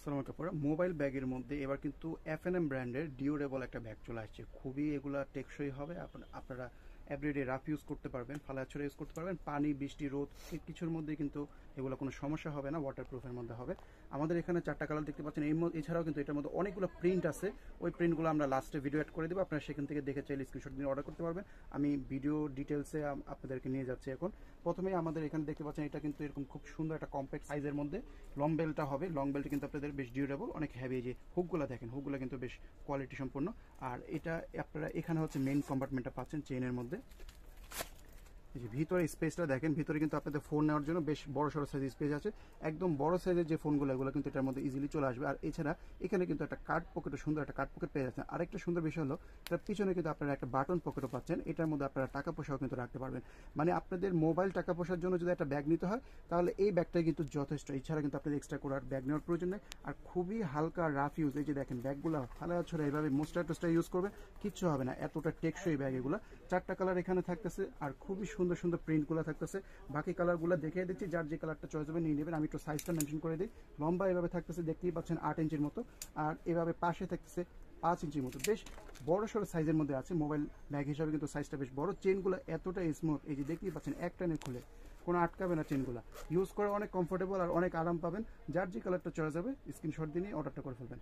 সালাম কাপড় মোবাইল ব্যাগের মধ্যে এবার কিন্তু এফএনএম ব্র্যান্ডের ডিউরেবল একটা ব্যাগ চলে আসছে। খুবই এগুলা টেকসই হবে। আপনারা এভরিডে রাফ ইউজ করতে পারবেন, ফালা ছড়া ইউজ করতে পারবেন, পানি বৃষ্টি রোদ কিছুর মধ্যে কিন্তু এগুলো কোনো সমস্যা হবে না, ওয়াটারপ্রুফের মধ্যে হবে। আমাদের এখানে 4টা কালার দেখতে পাচ্ছেন। এছাড়াও কিন্তু এটার মধ্যে অনেকগুলো প্রিন্ট আছে। ওই প্রিন্টগুলো আমরা লাস্টে ভিডিও অ্যাড করে দেবো, আপনারা সেখান থেকে দেখে চাইলে স্ক্রিনশট দিয়ে অর্ডার করতে পারবেন। আমি ভিডিও ডিটেলসে আপনাদেরকে নিয়ে যাচ্ছি। এখন প্রথমেই আমাদের এখানে দেখতে পাচ্ছেন, এটা কিন্তু এরকম খুব সুন্দর একটা কম্প্যাক্ট সাইজের মধ্যে লং বেলটা হবে। লং বেলটা কিন্তু আপনাদের বেশ ডিউরেবল, অনেক হেভি। যে হুকগুলো দেখেন, হুকগুলো কিন্তু বেশ কোয়ালিটি সম্পূর্ণ। আর এটা আপনারা এখানে হচ্ছে মেইন কম্পার্টমেন্টটা পাচ্ছেন চেইনের মধ্যে। এই যে ভিতরে স্পেসটা দেখেন, ভিতরে কিন্তু আপনাদের ফোন নেওয়ার জন্য বেশ বড় সড়ো সাইজের স্পেস আছে। একদম বড় সাইজের যে ফোনগুলো এগুলো কিন্তু এটার মধ্যে ইজিলি চলে আসবে। আর এছাড়া এখানে কিন্তু একটা কার্ড পকেটও, সুন্দর একটা কার্ড পকেট পেয়ে যাচ্ছেন। আরেকটা সুন্দর বিষয় হলো এটার পিছনে কিন্তু আপনারা একটা বাটন পকেটও পাচ্ছেন। এটার মধ্যে আপনারা টাকা পয়সাও কিন্তু রাখতে পারবেন। মানে আপনাদের মোবাইল টাকা পয়সার জন্য যদি একটা ব্যাগ নিতে হয় তাহলে এই ব্যাগটাই কিন্তু যথেষ্ট। এছাড়া কিন্তু আপনাদের এক্সট্রা করে আর ব্যাগ নেওয়ার প্রয়োজন নেই। আর খুবই হালকা রাফ ইউজ। এই যে দেখেন ব্যাগগুলো ফালা ছড়া এইভাবে মোস্টার টোস্টার ইউজ করবে, কিচ্ছু হবে না, এতটা টেকসই ব্যাগ এগুলো। 4টা কালার এখানে থাকতেছে আর খুবই সুন্দর সুন্দর প্রিন্টগুলো থাকতেছে। বাকি কালারগুলো দেখিয়ে দিচ্ছি, যার যে কালারটা চয়েস হবে নিয়ে নেবেন। আমি একটু সাইজটা মেনশন করে দিই। লম্বা এভাবে থাকতেছে, দেখতেই পাচ্ছেন 8 ইঞ্চির মতো। আর এভাবে পাশে থাকতেছে 5 ইঞ্চির মতো। বেশ বড় সড়ো সাইজের মধ্যে আছে। মোবাইল ব্যাগ হিসাবে কিন্তু সাইজটা বেশ বড়। চেনগুলো এতটা স্মুথ, এই যে দেখতেই পাচ্ছেন এক টানে খুলে কোনো আটকাবে না। চেনগুলো ইউজ করে অনেক কমফোর্টেবল আর অনেক আরাম পাবেন। যার যে কালারটা চয়েস হবে স্ক্রিনশট দিয়ে নিয়ে অর্ডারটা করে ফেলবেন।